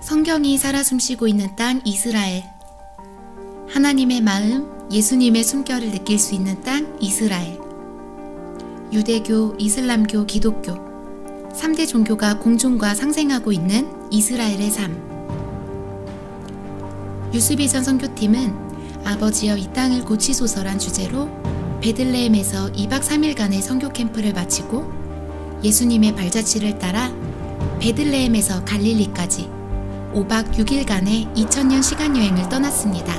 성경이 살아 숨쉬고 있는 땅 이스라엘. 하나님의 마음, 예수님의 숨결을 느낄 수 있는 땅 이스라엘. 유대교, 이슬람교, 기독교 3대 종교가 공존과 상생하고 있는 이스라엘의 삶. 유스비전 선교팀은 아버지여 이 땅을 고치소서란 주제로 베들레헴에서 2박 3일간의 선교 캠프를 마치고 예수님의 발자취를 따라 베들레헴에서 갈릴리까지 5박 6일간의 2000년 시간여행을 떠났습니다.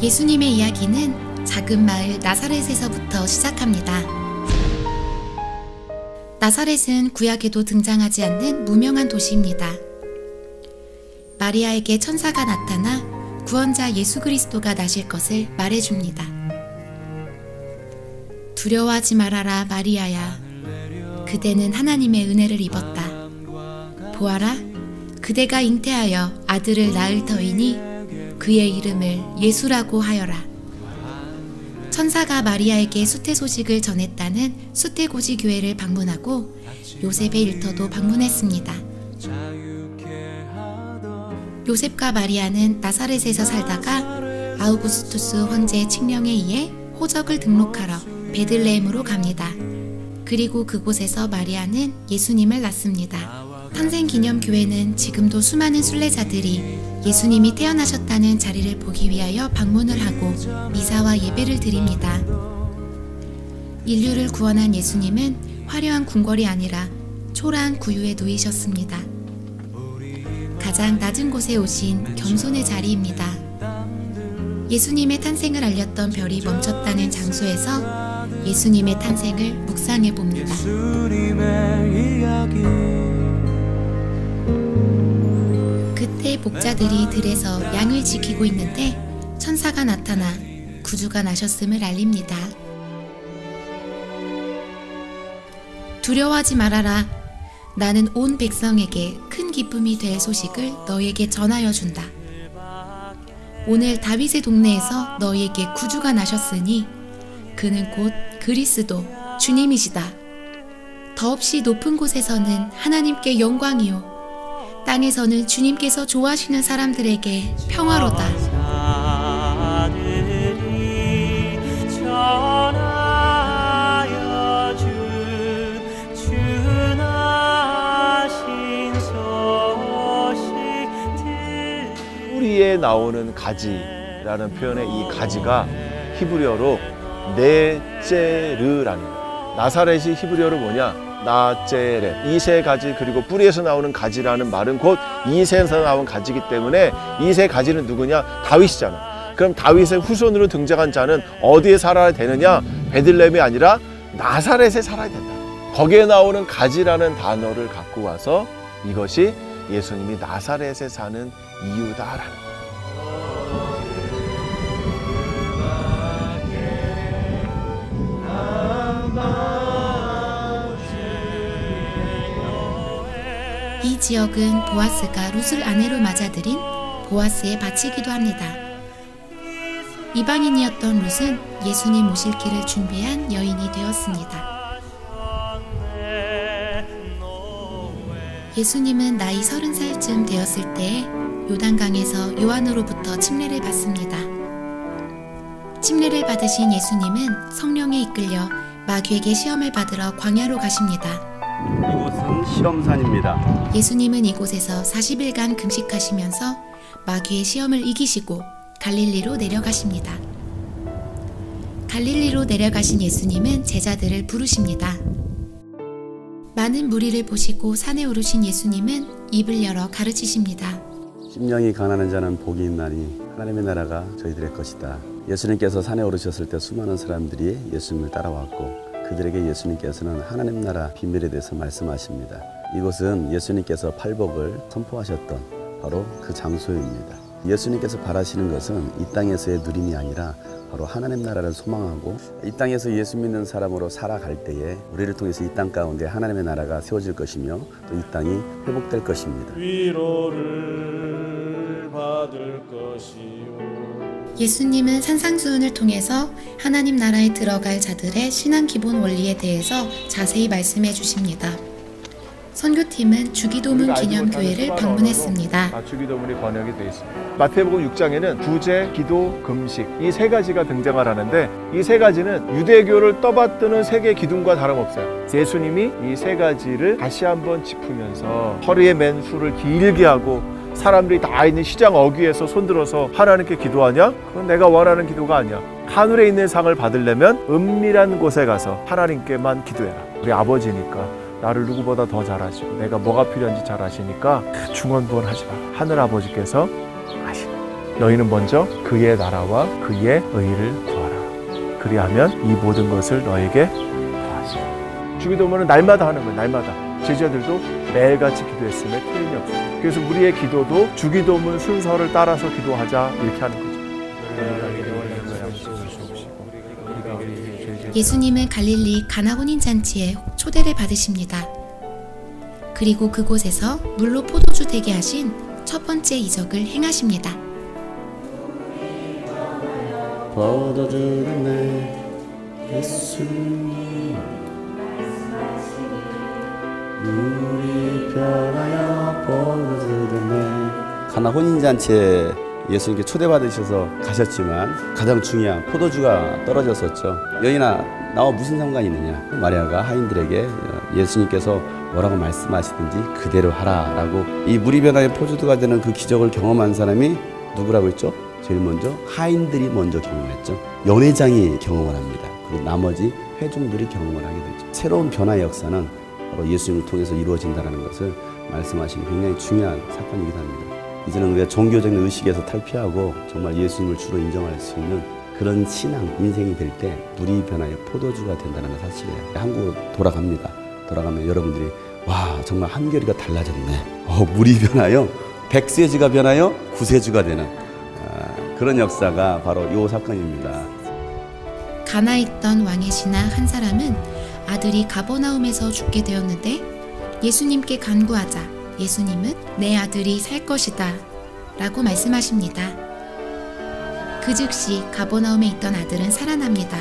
예수님의 이야기는 작은 마을 나사렛에서부터 시작합니다. 나사렛은 구약에도 등장하지 않는 무명한 도시입니다. 마리아에게 천사가 나타나 구원자 예수 그리스도가 나실 것을 말해줍니다. 두려워하지 말아라 마리아야. 그대는 하나님의 은혜를 입었다. 보아라, 그대가 잉태하여 아들을 낳을 터이니 그의 이름을 예수라고 하여라. 천사가 마리아에게 수태 소식을 전했다는 수태고지 교회를 방문하고 요셉의 일터도 방문했습니다. 요셉과 마리아는 나사렛에서 살다가 아우구스투스 황제의 칙령에 의해 호적을 등록하러 베들레헴으로 갑니다. 그리고 그곳에서 마리아는 예수님을 낳습니다. 탄생기념교회는 지금도 수많은 순례자들이 예수님이 태어나셨다는 자리를 보기 위하여 방문을 하고 미사와 예배를 드립니다. 인류를 구원한 예수님은 화려한 궁궐이 아니라 초라한 구유에 누이셨습니다. 가장 낮은 곳에 오신 겸손의 자리입니다. 예수님의 탄생을 알렸던 별이 멈췄다는 장소에서 예수님의 탄생을 묵상해 봅니다. 그때 목자들이 들에서 양을 지키고 있는데 천사가 나타나 구주가 나셨음을 알립니다. 두려워하지 말아라. 나는 온 백성에게 큰 기쁨이 될 소식을 너희에게 전하여 준다. 오늘 다윗의 동네에서 너희에게 구주가 나셨으니 그는 곧 그리스도 주님이시다. 더없이 높은 곳에서는 하나님께 영광이요 땅에서는 주님께서 좋아하시는 사람들에게 평화로다. 뿌리에 나오는 가지라는 표현의 이 가지가 히브리어로 네제르라는 거예요. 나사렛이 히브리어로 뭐냐? 나제렛, 이세 가지, 그리고 뿌리에서 나오는 가지라는 말은 곧 이세에서 나온 가지이기 때문에 이세 가지는 누구냐? 다윗이잖아. 그럼 다윗의 후손으로 등장한 자는 어디에 살아야 되느냐? 베들레헴이 아니라 나사렛에 살아야 된다. 거기에 나오는 가지라는 단어를 갖고 와서 이것이 예수님이 나사렛에 사는 이유다라는 거예요. 이 지역은 보아스가 룻을 아내로 맞아들인 보아스의 밭이기도 합니다. 이방인이었던 룻은 예수님 오실 길을 준비한 여인이 되었습니다. 예수님은 나이 30살쯤 되었을 때에 요단강에서 요한으로부터 침례를 받습니다. 침례를 받으신 예수님은 성령에 이끌려 마귀에게 시험을 받으러 광야로 가십니다. 이곳은 시험산입니다. 예수님은 이곳에서 40일간 금식하시면서 마귀의 시험을 이기시고 갈릴리로 내려가십니다. 갈릴리로 내려가신 예수님은 제자들을 부르십니다. 많은 무리를 보시고 산에 오르신 예수님은 입을 열어 가르치십니다. 심령이 가난한 자는 복이 있나니 하나님의 나라가 저희들의 것이다. 예수님께서 산에 오르셨을 때 수많은 사람들이 예수님을 따라왔고 그들에게 예수님께서는 하나님 나라 비밀에 대해서 말씀하십니다. 이곳은 예수님께서 팔복을 선포하셨던 바로 그 장소입니다. 예수님께서 바라시는 것은 이 땅에서의 누림이 아니라 바로 하나님 나라를 소망하고 이 땅에서 예수 믿는 사람으로 살아갈 때에 우리를 통해서 이 땅 가운데 하나님의 나라가 세워질 것이며 또 이 땅이 회복될 것입니다. 위로를 받을 것이요 예수님은 산상수훈을 통해서 하나님 나라에 들어갈 자들의 신앙 기본 원리에 대해서 자세히 말씀해 주십니다. 선교팀은 주기도문 기념교회를 방문했습니다. 주기도문이 번역이 되어 있습니다. 마태복음 6장에는 구제, 기도, 금식 이 세 가지가 등장을 하는데 이 세 가지는 유대교를 떠받드는 세계 기둥과 다름없어요. 예수님이 이 세 가지를 다시 한번 짚으면서 허리에 맨 술을 길게 하고 사람들이 다 있는 시장 어귀에서 손들어서 하나님께 기도하냐? 그건 내가 원하는 기도가 아니야. 하늘에 있는 상을 받으려면 은밀한 곳에 가서 하나님께만 기도해라. 우리 아버지니까 나를 누구보다 더 잘 아시고 내가 뭐가 필요한지 잘 아시니까 중언부언 하지 마라. 하늘 아버지께서 아시네. 너희는 먼저 그의 나라와 그의 의를 구하라. 그리하면 이 모든 것을 너에게 더하시라. 주기도문은 날마다 하는 거예요. 날마다. 제자들도 매일같이 기도했음에 틀림이 없어요. 그래서 우리의 기도도 주기도문 순서를 따라서 기도하자 이렇게 하는 거죠. 예수님은 갈릴리 가나 혼인잔치에 초대를 받으십니다. 그리고 그곳에서 물로 포도주 되게 하신 첫 번째 이적을 행하십니다. 포도주는 내 예수님 물이 변하여 포도주는 내 가나 혼인잔치에 예수님께 초대받으셔서 가셨지만 가장 중요한 포도주가 떨어졌었죠. 여인아 나와 무슨 상관이 있느냐. 마리아가 하인들에게 예수님께서 뭐라고 말씀하시든지 그대로 하라 라고 이 물이 변하여 포도주가 되는 그 기적을 경험한 사람이 누구라고 했죠? 제일 먼저 하인들이 먼저 경험했죠. 연회장이 경험을 합니다. 그리고 나머지 회중들이 경험을 하게 되죠. 새로운 변화의 역사는 바로 예수님을 통해서 이루어진다는 것을 말씀하시는 굉장히 중요한 사건이기도 합니다. 이제는 우리가 종교적인 의식에서 탈피하고 정말 예수님을 주로 인정할 수 있는 그런 신앙, 인생이 될 때 물이 변하여 포도주가 된다는 사실이에요. 한국으로 돌아갑니다. 돌아가면 여러분들이 와 정말 한결이가 달라졌네. 물이 변하여 백세주가 변하여 구세주가 되는 그런 역사가 바로 이 사건입니다. 가나에 있던 왕의 신하 한 사람은 아들이 가버나움에서 죽게 되었는데 예수님께 간구하자 예수님은 내 아들이 살 것이다 라고 말씀하십니다. 그 즉시 가버나움에 있던 아들은 살아납니다.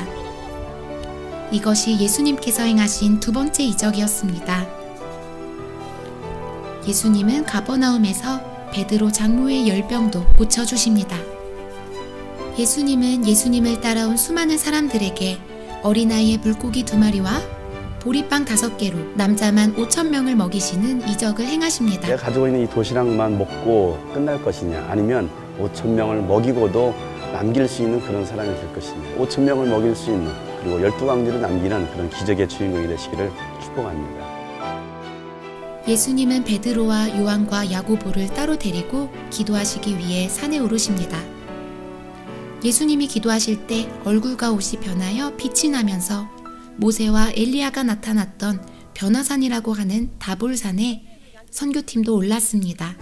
이것이 예수님께서 행하신 두 번째 이적이었습니다. 예수님은 가버나움에서 베드로 장모의 열병도 고쳐주십니다. 예수님은 예수님을 따라온 수많은 사람들에게 어린아이의 물고기 2마리와 보리빵 5개로 남자만 5,000명을 먹이시는 이적을 행하십니다. 내가 가지고 있는 이 도시락만 먹고 끝날 것이냐 아니면 5,000명을 먹이고도 남길 수 있는 그런 사람이 될 것이냐 5,000명을 먹일 수 있는 그리고 12광지를 남기는 그런 기적의 주인공이 되시기를 축복합니다. 예수님은 베드로와 요한과 야고보를 따로 데리고 기도하시기 위해 산에 오르십니다. 예수님이 기도하실 때 얼굴과 옷이 변하여 빛이 나면서 모세와 엘리야가 나타났던 변화산이라고 하는 다볼산에 선교팀도 올랐습니다.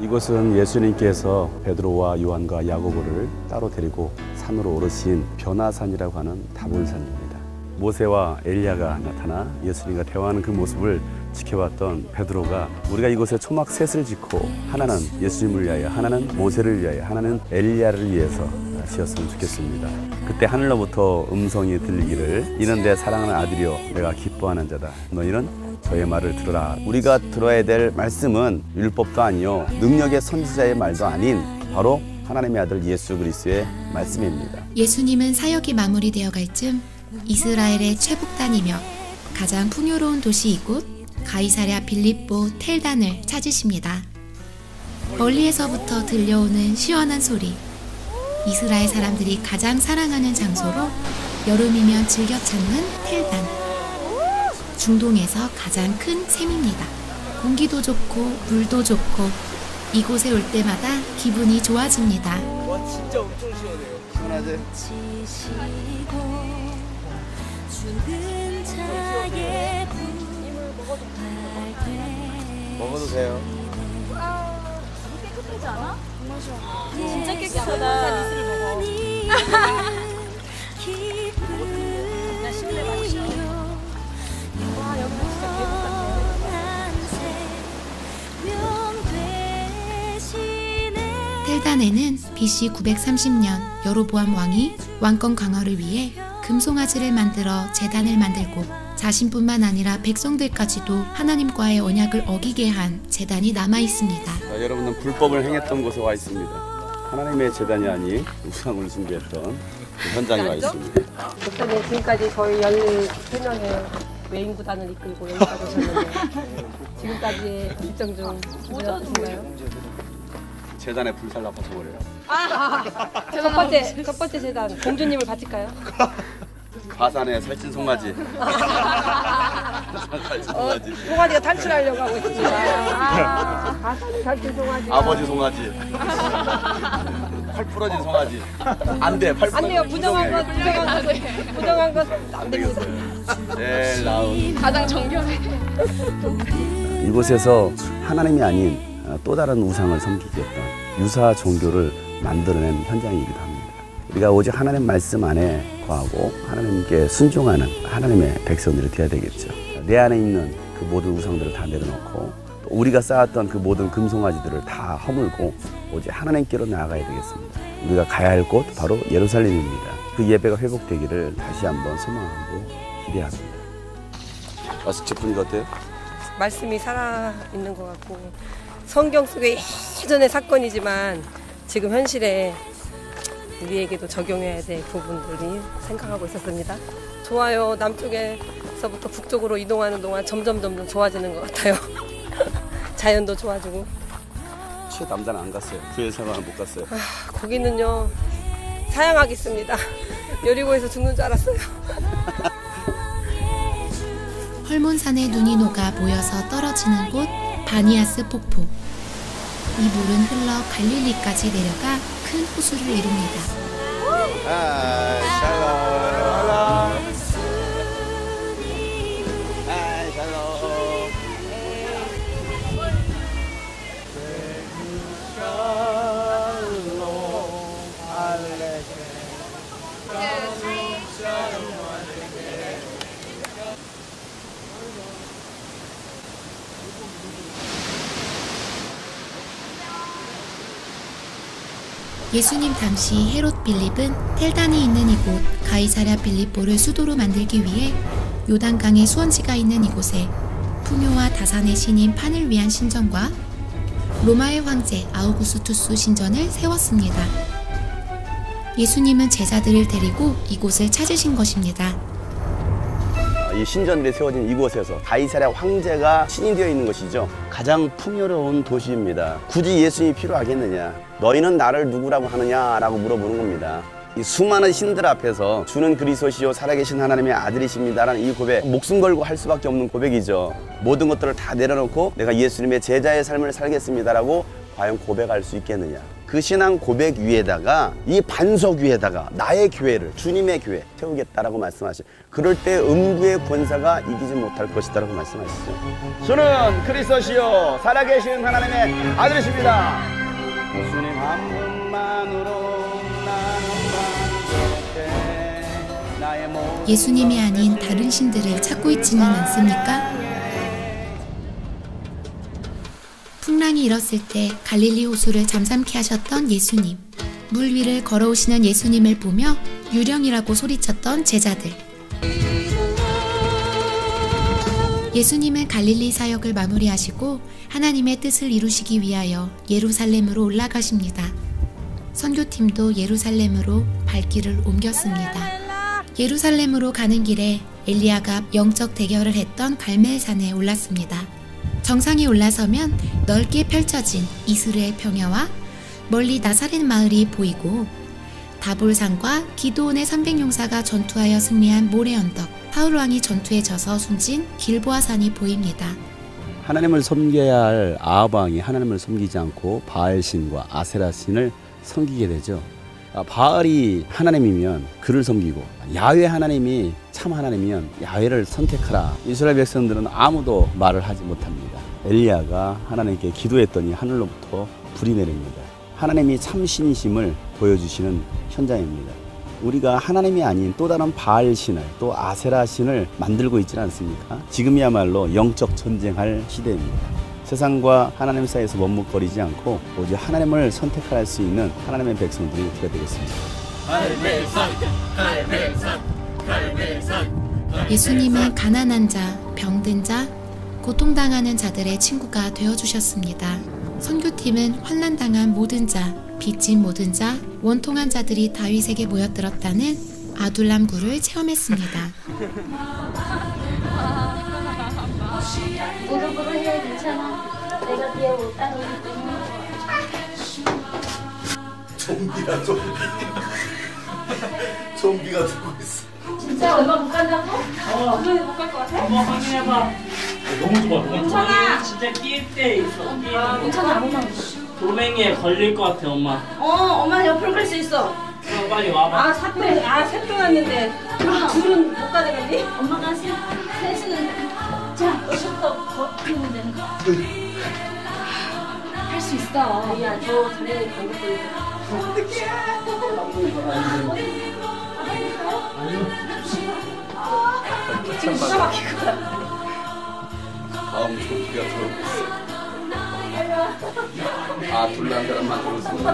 이곳은 예수님께서 베드로와 요한과 야고보를 따로 데리고 산으로 오르신 변화산이라고 하는 다볼산입니다. 모세와 엘리야가 나타나 예수님과 대화하는 그 모습을 지켜봤던 베드로가 우리가 이곳에 초막 셋을 짓고 하나는 예수님을 위하여 하나는 모세를 위하여 하나는 엘리야를 위해서 지었으면 좋겠습니다. 그때 하늘로부터 음성이 들리기를 이는 내 사랑하는 아들이요 내가 기뻐하는 자다. 너희는 저의 말을 들으라. 우리가 들어야 될 말씀은 율법도 아니요 능력의 선지자의 말도 아닌 바로 하나님의 아들 예수 그리스도의 말씀입니다. 예수님은 사역이 마무리되어 갈 즈음 이스라엘의 최북단이며 가장 풍요로운 도시 이곳 가이사랴 빌립보 텔단을 찾으십니다. 멀리에서부터 들려오는 시원한 소리, 이스라엘 사람들이 가장 사랑하는 장소로 여름이면 즐겨 찾는 텔단. 중동에서 가장 큰 샘입니다. 공기도 좋고 물도 좋고 이곳에 올 때마다 기분이 좋아집니다. 와 진짜 엄청 시원해요. 시원하지? 먹어도 돼요. 깨끗하지 않아? 진짜 깨끗하다. 이슬을 먹어. 나 실내 맛있어. 와 여기 진짜 계곡 같아. 텔단에는 BC 930년 여로보암 왕이 왕권 강화를 위해 금송아지를 만들어 제단을 만들고 자신뿐만 아니라 백성들까지도 하나님과의 언약을 어기게 한 제단이 남아 있습니다. 자, 여러분은 불법을 행했던 곳에 와 있습니다. 하나님의 제단이 아닌 우상을 숭배했던 그 현장에 와 있습니다. 목사님 지금까지 저희 13명의 외인구단을 이끌고 여기까지 오셨는데 지금까지의 일정 중 어떠신가요? 제단에 불살라 버텨버려요. 첫 번째 재단 공주님을 바칠까요? 가산에 살찐 송아지. 살찐 송아지. 송아지가 탈출하려고 하고 있습니다. 가산에 살찐 송아지. 아버지 송아지. 팔 부러진 송아지. 안 돼. 팔 안 돼요. 부정한 것 안 됩니다. 제일 나은. 가장 정결해. 이곳에서 하나님이 아닌 또 다른 우상을 섬기겠던 유사 종교를 만들어낸 현장이기도 합니다. 우리가 오직 하나님 말씀 안에 거하고 하나님께 순종하는 하나님의 백성들이 되어야 되겠죠. 내 안에 있는 그 모든 우상들을 다 내려놓고 또 우리가 쌓았던 그 모든 금송아지들을 다 허물고 오직 하나님께로 나아가야 되겠습니다. 우리가 가야 할 곳 바로 예루살렘입니다. 그 예배가 회복되기를 다시 한번 소망하고 기대합니다. 아스치 분위기 어때요? 말씀이 살아있는 것 같고 성경 속의 예전의 사건이지만 지금 현실에 우리에게도 적용해야 될 부분들이 생각하고 있었습니다. 좋아요. 남쪽에서부터 북쪽으로 이동하는 동안 점점 좋아지는 것 같아요. 자연도 좋아지고. 남자는 안 갔어요. 부에서만 못 갔어요. 거기는요 사양하겠습니다. 여리고에서 죽는 줄 알았어요. 헐몬산에 눈이 녹아 모여서 떨어지는 곳 바니아스 폭포. 이 물은 흘러 갈릴리까지 내려가 큰 호수를 이룹니다. 예수님 당시 헤롯 빌립은 텔단이 있는 이곳 가이사랴 빌립보를 수도로 만들기 위해 요단강의 수원지가 있는 이곳에 풍요와 다산의 신인 판을 위한 신전과 로마의 황제 아우구스투스 신전을 세웠습니다. 예수님은 제자들을 데리고 이곳을 찾으신 것입니다. 이 신전들이 세워진 이곳에서 가이사랴 황제가 신이 되어 있는 것이죠. 가장 풍요로운 도시입니다. 굳이 예수님이 필요하겠느냐? 너희는 나를 누구라고 하느냐라고 물어보는 겁니다. 이 수많은 신들 앞에서 주는 그리스도시요 살아계신 하나님의 아들이십니다라는 이 고백, 목숨 걸고 할 수밖에 없는 고백이죠. 모든 것들을 다 내려놓고 내가 예수님의 제자의 삶을 살겠습니다라고 과연 고백할 수 있겠느냐? 그 신앙 고백 위에다가 이 반석 위에다가 나의 교회를 주님의 교회 세우겠다라고 말씀하시죠. 그럴 때 음부의 권사가 이기지 못할 것이다라고 말씀하시죠. 주는 그리스도시요 살아계신 하나님의 아들이십니다. 주님 한 분만으로 나의 예수님이 아닌 다른 신들을 찾고 있지는 않습니까? 풍랑이 일었을 때 갈릴리 호수를 잠잠케 하셨던 예수님. 물 위를 걸어오시는 예수님을 보며 유령이라고 소리쳤던 제자들. 예수님은 갈릴리 사역을 마무리하시고 하나님의 뜻을 이루시기 위하여 예루살렘으로 올라가십니다. 선교팀도 예루살렘으로 발길을 옮겼습니다. 예루살렘으로 가는 길에 엘리야가 영적 대결을 했던 갈멜산에 올랐습니다. 정상에 올라서면 넓게 펼쳐진 이스라엘 평야와 멀리 나사렛 마을이 보이고 다볼산과 기드온의 300용사가 전투하여 승리한 모래 언덕, 사울 왕이 전투에 져서 숨진 길보아산이 보입니다. 하나님을 섬겨야 할 아합 왕이 하나님을 섬기지 않고 바알신과 아세라신을 섬기게 되죠. 바알이 하나님이면 그를 섬기고 야훼 하나님이 참 하나님이면 야훼를 선택하라. 이스라엘 백성들은 아무도 말을 하지 못합니다. 엘리야가 하나님께 기도했더니 하늘로부터 불이 내립니다. 하나님이 참 신이심을 보여주시는 현장입니다. 우리가 하나님이 아닌 또 다른 바알 신을 또 아세라 신을 만들고 있지는 않습니까? 지금이야말로 영적 전쟁할 시대입니다. 세상과 하나님 사이에서 머뭇거리지 않고 오직 하나님을 선택할 수 있는 하나님의 백성들이 되겠습니다. 예수님은 가난한 자, 병든 자, 고통당하는 자들의 친구가 되어주셨습니다. 선교팀은 환난당한 모든 자, 빚진 모든 자, 원통한 자들이 다윗에게 모여들었다는 아둘람 굴을 체험했습니다. 무릎으로 해 괜찮아. 내가 뒤에 올다니. 좀비가 좀비. 좀비가 들고 있어. 진짜 얼마 못 간다고? 그러니 못갈 것 같아? 엄마 확인해봐. 너무 좋아. 괜찮아. 진짜 끼일 때 있어. 괜찮아 아무나. 돌멩이에 걸릴 것 같아 엄마. 엄마 옆으로 갈 수 있어. 빨리 와봐. 셋도 났는데 둘은 못 가져가니? 엄마가 셋은 자, 너부터 버티면 되는 거. 할 수 있어. 야, 저 자리에 걸고 있어. 어떡해. 지금 누가 막힐 것 같아. 다음 좀비가 들어오고 있어. 아둘람 사람만 들어올 수 있는 거.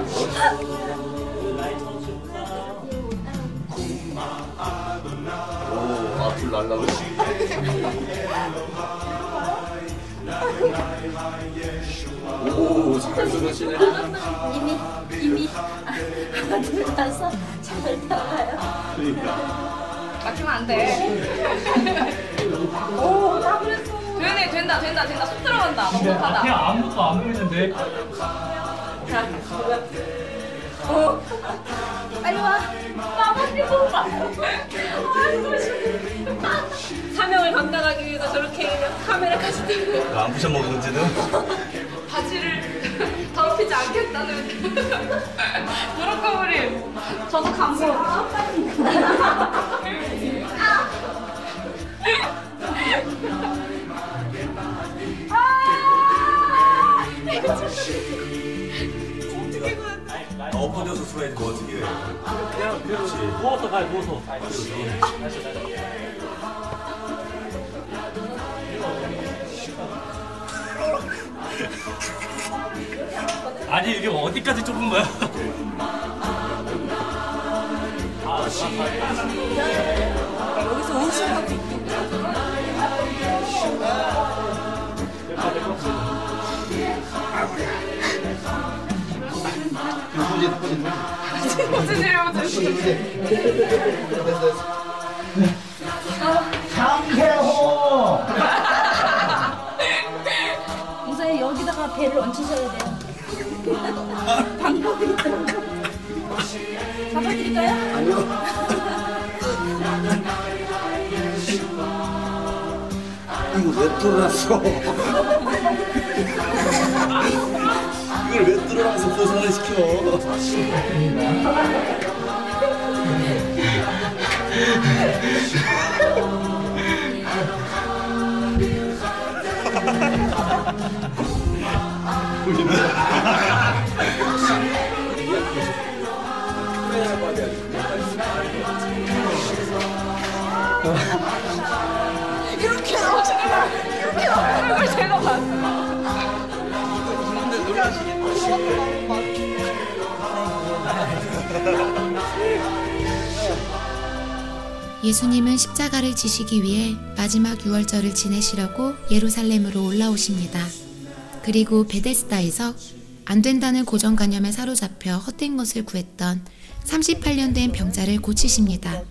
오, 아둘 날라고. 오, 잘 들으시네. 이미 들어가서 잘 따라가요. 그러니까. 막히면 안 돼. 오, 나 그랬어. 되네, 된다. 쏙 들어간다. 넉넉하다. 그냥 아무것도 안 보이는데. 자, 빨리 와. 나만 좀 봐. 사명을 감당하기 위해서 저렇게 카메라까지 들고 안 부셔먹은 문제는? 바지를 더럽히지 않겠다는 무릎거울이 저도 감사합니다. 엎어져서 수라야지 뭐 어떻게 해. 그냥 누워서 가, 누워서. 아니 이게 어디까지 좁은 거야? 여기서 오시면 무슨 일이야 장태호! 우선 여기다가 배를 얹히셔야 돼요. 방법이 있다는 거. 잡아드릴까요? 아니요. 이거 왜 뚫어놨어? 이걸 왜 뚫어놔서 보상을 시켜? 이렇게 나오시는 걸 제가 봤어. 예수님은 십자가를 지시기 위해 마지막 유월절을 지내시려고 예루살렘으로 올라오십니다. 그리고 베데스다에서 안 된다는 고정관념에 사로잡혀 헛된 것을 구했던 38년 된 병자를 고치십니다.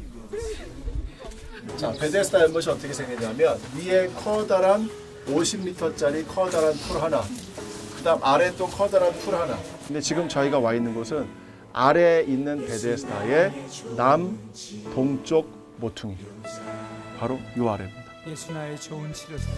자, 베데스다 연못이 어떻게 생겼냐면 위에 커다란 50m짜리 커다란 풀 하나, 그 다음 아래 또 커다란 풀 하나. 근데 지금 저희가 와 있는 곳은 아래에 있는 베데스다의 남동쪽 모퉁이, 바로 요 아래입니다. 예수나의 좋은 치료사.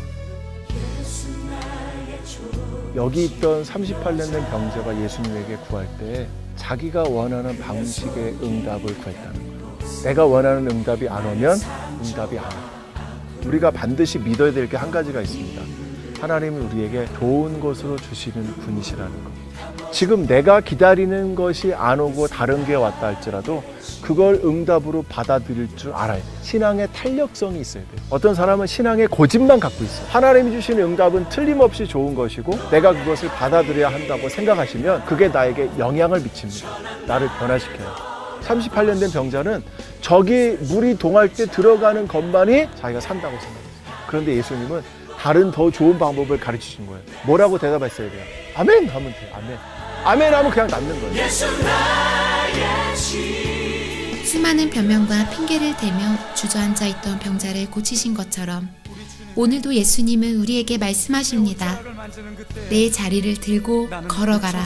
여기 있던 38년 된 병자가 예수님에게 구할 때 자기가 원하는 방식의 응답을 구했다는 거예요. 내가 원하는 응답이 안 오면 응답이 안 와. 우리가 반드시 믿어야 될 게 한 가지가 있습니다. 하나님은 우리에게 좋은 것으로 주시는 분이시라는 것. 지금 내가 기다리는 것이 안 오고 다른 게 왔다 할지라도 그걸 응답으로 받아들일 줄 알아야 돼. 신앙의 탄력성이 있어야 돼. 어떤 사람은 신앙의 고집만 갖고 있어. 하나님이 주시는 응답은 틀림없이 좋은 것이고 내가 그것을 받아들여야 한다고 생각하시면 그게 나에게 영향을 미칩니다. 나를 변화시켜요. 38년 된 병자는 저기 물이 동할 때 들어가는 것만이 자기가 산다고 생각했어요. 그런데 예수님은 다른 더 좋은 방법을 가르치신 거예요. 뭐라고 대답했어야 돼요? 아멘 하면 돼요. 아멘. 아멘 하면 그냥 낫는 거예요. 수많은 변명과 핑계를 대며 주저앉아 있던 병자를 고치신 것처럼 오늘도 예수님은 우리에게 말씀하십니다. 내 자리를 들고 걸어가라.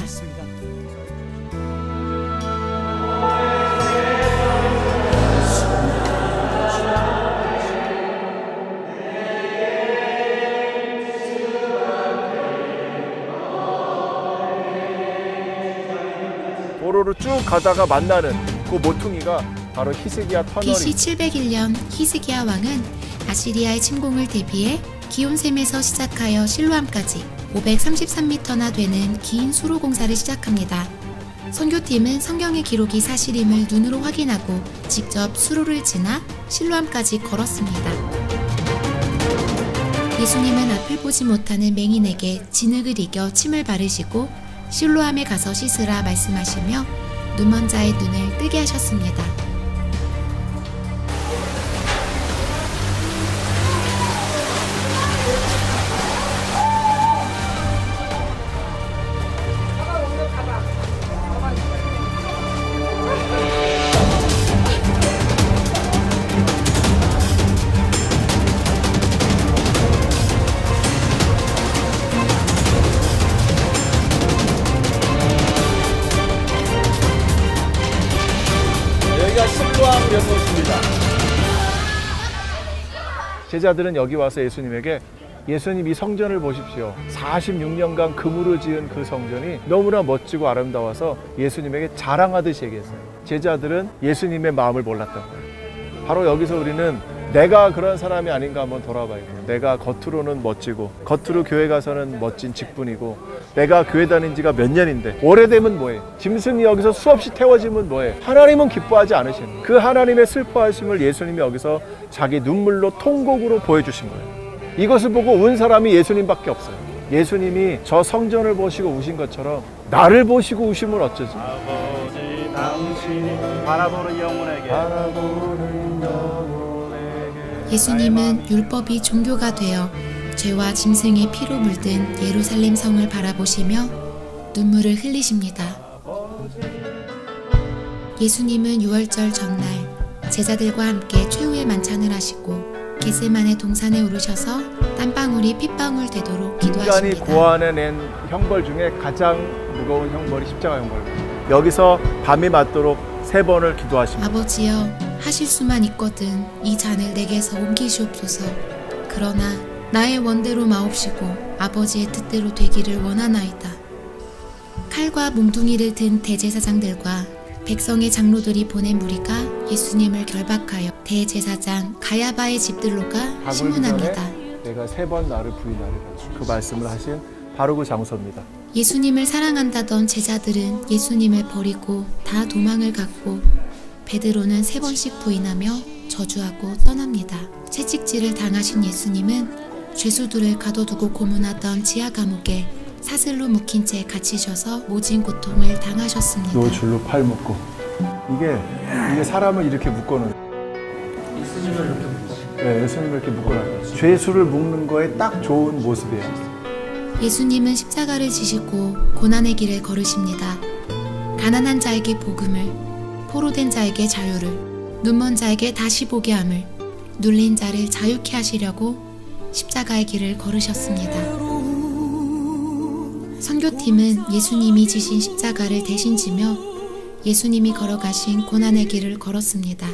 도로로 쭉 가다가 만나는 그 모퉁이가 바로 히스기야 터널이. BC 701년 히스기야 왕은 아시리아의 침공을 대비해 기온셈에서 시작하여 실로암까지 533m나 되는 긴 수로 공사를 시작합니다. 선교팀은 성경의 기록이 사실임을 눈으로 확인하고 직접 수로를 지나 실로암까지 걸었습니다. 예수님은 앞을 보지 못하는 맹인에게 진흙을 이겨 침을 바르시고 실로암에 가서 씻으라 말씀하시며 눈먼 자의 눈을 뜨게 하셨습니다. 제자들은 여기 와서 예수님에게 예수님 이 성전을 보십시오. 46년간 금으로 지은 그 성전이 너무나 멋지고 아름다워서 예수님에게 자랑하듯이 얘기했어요. 제자들은 예수님의 마음을 몰랐던 거예요. 바로 여기서 우리는 내가 그런 사람이 아닌가 한번 돌아봐야 돼요. 내가 겉으로는 멋지고 겉으로 교회 가서는 멋진 직분이고 내가 교회 다닌 지가 몇 년인데 오래되면 뭐해? 짐승이 여기서 수없이 태워지면 뭐해? 하나님은 기뻐하지 않으시는 그 하나님의 슬퍼하심을 예수님이 여기서 자기 눈물로 통곡으로 보여주신 거예요. 이것을 보고 운 사람이 예수님밖에 없어요. 예수님이 저 성전을 보시고 우신 것처럼 나를 보시고 우시면 어쩌지? 아버지 당신이 바라보는 영혼에게 예수님은 율법이 종교가 되어 죄와 짐승의 피로 물든 예루살렘 성을 바라보시며 눈물을 흘리십니다. 예수님은 유월절 전날 제자들과 함께 최후의 만찬을 하시고 겟세마네 동산에 오르셔서 땀방울이 핏방울 되도록 기도하십니다. 인간이 고안해낸 형벌 중에 가장 무거운 형벌이 십자가 형벌입니다. 여기서 밤이 맞도록 3번을 기도하십니다. 아버지여, 하실 수만 있거든 이 잔을 내게서 옮기시옵소서. 그러나 나의 원대로 마옵시고 아버지의 뜻대로 되기를 원하나이다. 칼과 몽둥이를 든 대제사장들과 백성의 장로들이 보낸 무리가 예수님을 결박하여 대제사장 가야바의 집들로가 신문합니다. 내가 3번 나를 부인하리라. 그 말씀을 하신 바로 그 장소입니다. 예수님을 사랑한다던 제자들은 예수님을 버리고 다 도망을 갔고 베드로는 3번씩 부인하며 저주하고 떠납니다. 채찍질을 당하신 예수님은 죄수들을 가둬두고 고문하던 지하 감옥에 사슬로 묶인 채 갇히셔서 모진 고통을 당하셨습니다. 요 줄로 팔 묶고 이게 사람을 이렇게 묶어놓은 예수님을 이렇게 묶어. 네, 예수님을 이렇게 묶어놨어요. 죄수를 묶는 거에 딱 좋은 모습이에요. 예수님은 십자가를 지시고 고난의 길을 걸으십니다. 가난한 자에게 복음을, 포로된 자에게 자유를, 눈먼 자에게 다시 보게 함을, 눌린 자를 자유케 하시려고 십자가의 길을 걸으셨습니다. 선교팀은 예수님이 지신 십자가를 대신 지며 예수님이 걸어가신 고난의 길을 걸었습니다.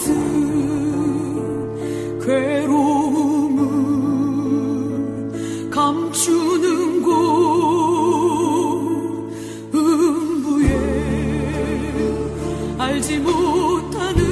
그곳은 괴로움을 감추는 곳, 음부에 알지 못하는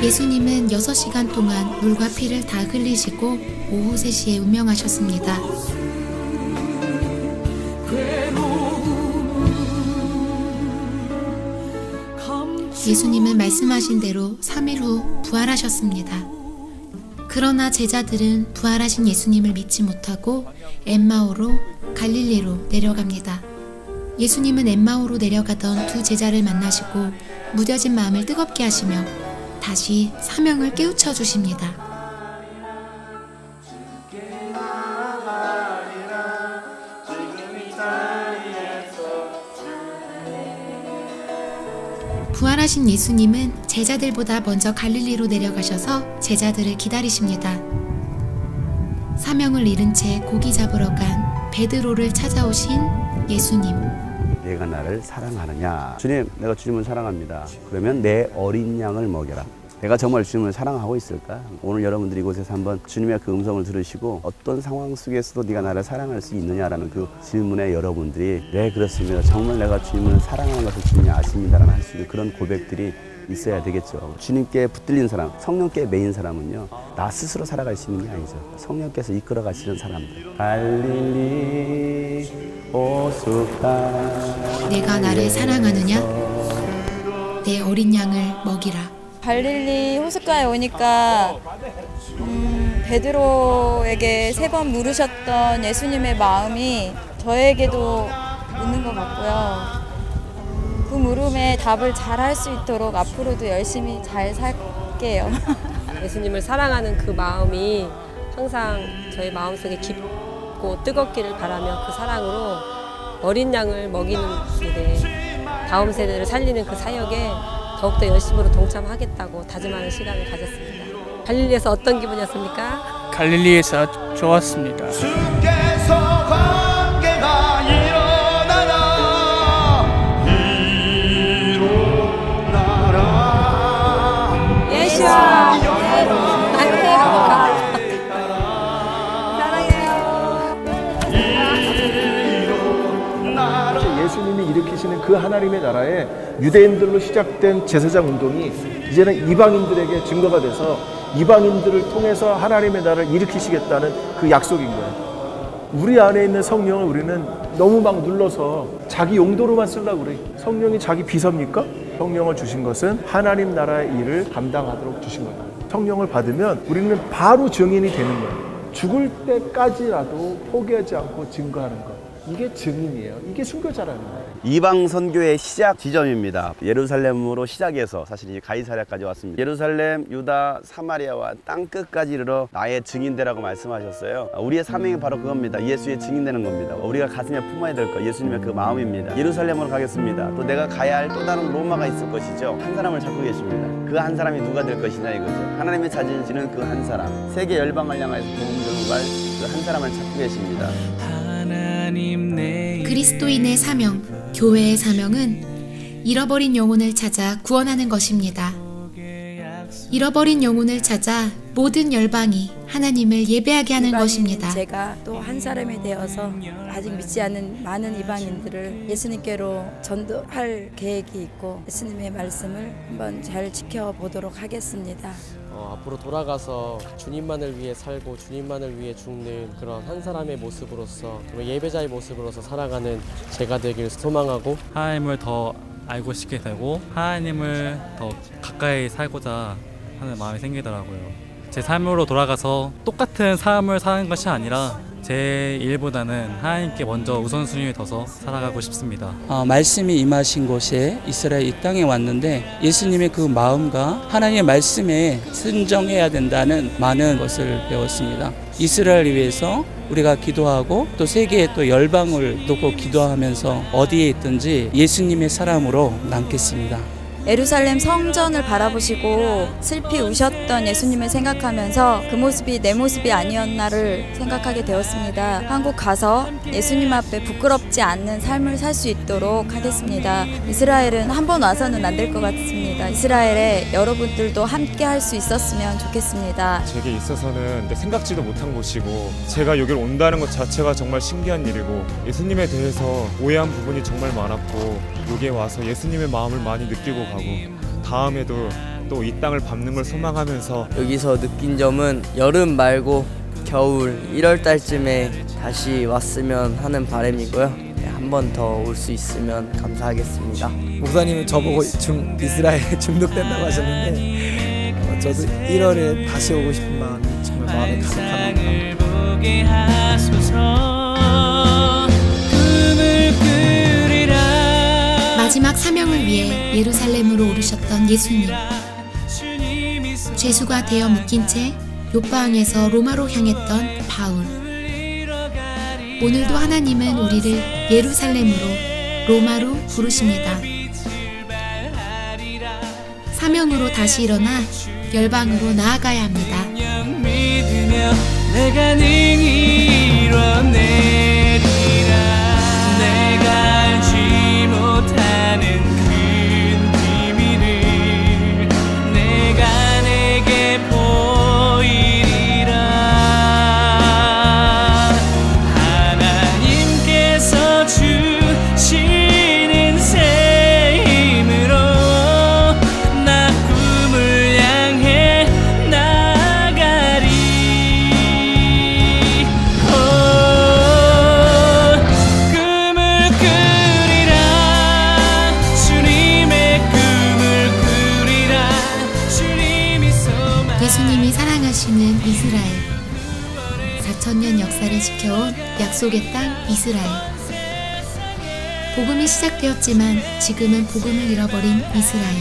예수님은 6시간 동안 물과 피를 다 흘리시고 오후 3시에 운명하셨습니다. 예수님은 말씀하신 대로 3일 후 부활하셨습니다. 그러나 제자들은 부활하신 예수님을 믿지 못하고 엠마오로 갈릴리로 내려갑니다. 예수님은 엠마오로 내려가던 두 제자를 만나시고 무뎌진 마음을 뜨겁게 하시며 다시 사명을 깨우쳐 주십니다. 부활하신 예수님은 제자들보다 먼저 갈릴리로 내려가셔서 제자들을 기다리십니다. 사명을 잃은 채 고기 잡으러 간 베드로를 찾아오신 예수님. 내가 나를 사랑하느냐? 주님, 내가 주님을 사랑합니다. 그러면 내 어린 양을 먹여라. 내가 정말 주님을 사랑하고 있을까? 오늘 여러분들이 이곳에서 한번 주님의 그 음성을 들으시고 어떤 상황 속에서도 네가 나를 사랑할 수 있느냐라는 그 질문에 여러분들이 네, 그렇습니다. 정말 내가 주님을 사랑하는 것을 주님이 아십니다라는 할 수 있는 그런 고백들이 있어야 되겠죠. 주님께 붙들린 사람, 성령께 매인 사람은요, 나 스스로 살아갈 수 있는 게 아니죠. 성령께서 이끌어 가시는 사람들. 갈릴리 호숫가 내가 나를 사랑하느냐? 내 어린 양을 먹이라. 갈릴리 호숫가에 오니까 베드로에게 3번 물으셨던 예수님의 마음이 저에게도 있는 것 같고요. 그 물음에 답을 잘 할 수 있도록 앞으로도 열심히 잘 살게요. 예수님을 사랑하는 그 마음이 항상 저희 마음속에 깊고 뜨겁기를 바라며 그 사랑으로 어린 양을 먹이는 일에 다음 세대를 살리는 그 사역에 더욱더 열심으로 동참하겠다고 다짐하는 시간을 가졌습니다. 갈릴리에서 어떤 기분이었습니까? 갈릴리에서 좋았습니다. 주께서 관계가 일어나라 예수야 예수님이 일으키시는 그 하나님의 나라에 유대인들로 시작된 제사장 운동이 이제는 이방인들에게 증거가 돼서 이방인들을 통해서 하나님의 나라를 일으키시겠다는 그 약속인 거예요. 우리 안에 있는 성령을 우리는 너무 막 눌러서 자기 용도로만 쓰려고 그래. 성령이 자기 비서입니까? 성령을 주신 것은 하나님 나라의 일을 감당하도록 주신 거다. 성령을 받으면 우리는 바로 증인이 되는 거예요. 죽을 때까지라도 포기하지 않고 증거하는 것. 이게 증인이에요. 이게 순교자라는 거예요. 이방 선교의 시작 지점입니다. 예루살렘으로 시작해서 사실 가이사랴까지 왔습니다. 예루살렘, 유다, 사마리아와 땅 끝까지 이르러 나의 증인되라고 말씀하셨어요. 우리의 사명이 바로 그겁니다. 예수의 증인되는 겁니다. 우리가 가슴에 품어야 될 것, 예수님의 그 마음입니다. 예루살렘으로 가겠습니다. 또 내가 가야 할 또 다른 로마가 있을 것이죠. 한 사람을 찾고 계십니다. 그 한 사람이 누가 될 것이냐 이거죠. 하나님이 찾으시는 그 한 사람, 세계 열방을 향하여서 복음 들고 갈 그 한 사람을 찾고 계십니다. 그리스도인의 사명, 교회의 사명은 잃어버린 영혼을 찾아 구원하는 것입니다. 잃어버린 영혼을 찾아 모든 열방이 하나님을 예배하게 하는 것입니다. 제가 또 한 사람이 되어서 아직 믿지 않는 많은 이방인들을 예수님께로 전도할 계획이 있고 예수님의 말씀을 한번 잘 지켜보도록 하겠습니다. 앞으로 돌아가서 주님만을 위해 살고 주님만을 위해 죽는 그런 한 사람의 모습으로서 예배자의 모습으로서 살아가는 제가 되길 소망하고 하나님을 더 알고 싶게 되고 하나님을 더 가까이 살고자 하는 마음이 생기더라고요. 제 삶으로 돌아가서 똑같은 삶을 사는 것이 아니라 제 일보다는 하나님께 먼저 우선순위를 둬서 살아가고 싶습니다. 말씀이 임하신 곳에 이스라엘 이 땅에 왔는데 예수님의 그 마음과 하나님의 말씀에 순종해야 된다는 많은 것을 배웠습니다. 이스라엘을 위해서 우리가 기도하고 또 세계의 또 열방을 놓고 기도하면서 어디에 있든지 예수님의 사람으로 남겠습니다. 예루살렘 성전을 바라보시고 슬피 우셨던 예수님을 생각하면서 그 모습이 내 모습이 아니었나를 생각하게 되었습니다. 한국 가서 예수님 앞에 부끄럽지 않는 삶을 살 수 있도록 하겠습니다. 이스라엘은 한 번 와서는 안 될 것 같습니다. 이스라엘에 여러분들도 함께 할 수 있었으면 좋겠습니다. 제게 있어서는 생각지도 못한 곳이고 제가 여기를 온다는 것 자체가 정말 신기한 일이고 예수님에 대해서 오해한 부분이 정말 많았고 여기에 와서 예수님의 마음을 많이 느끼고 가고 다음에도 또 이 땅을 밟는 걸 소망하면서 여기서 느낀 점은 여름 말고 겨울 1월 달쯤에 다시 왔으면 하는 바람이고요. 한 번 더 올 수 있으면 감사하겠습니다. 목사님은 저보고 이스라엘에 중독된다고 하셨는데 저도 1월에 다시 오고 싶은 마음이 정말 마음에 가득합니다. 마지막 사명을 위해 예루살렘으로 오르셨던 예수님. 죄수가 되어 묶인 채 욥바항에서 로마로 향했던 바울. 오늘도 하나님은 우리를 예루살렘으로, 로마로 부르십니다. 사명으로 다시 일어나 열방으로 나아가야 합니다. 내가 능히 이뤄내리라. 내가 알지 못하는 큰 비밀을 내가 내게 보이리라. 하나님께서 주시는 새 힘으로 나 꿈을 향해 나가리. 예수님이 사랑하시는 이스라엘. 4,000년 역사를 지켜온 약속의 땅 이스라엘. 복음이 시작되었지만 지금은 복음을 잃어버린 이스라엘.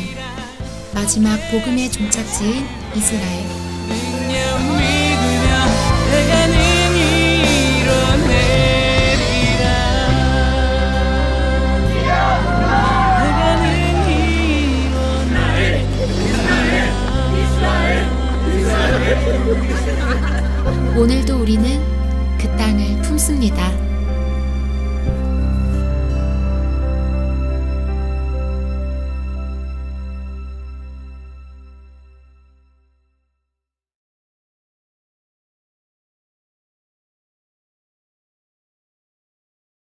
마지막 복음의 종착지인 이스라엘. 내가 능히 이뤄내리라. 내가 능히 오늘도 우리는 그 땅을 품습니다.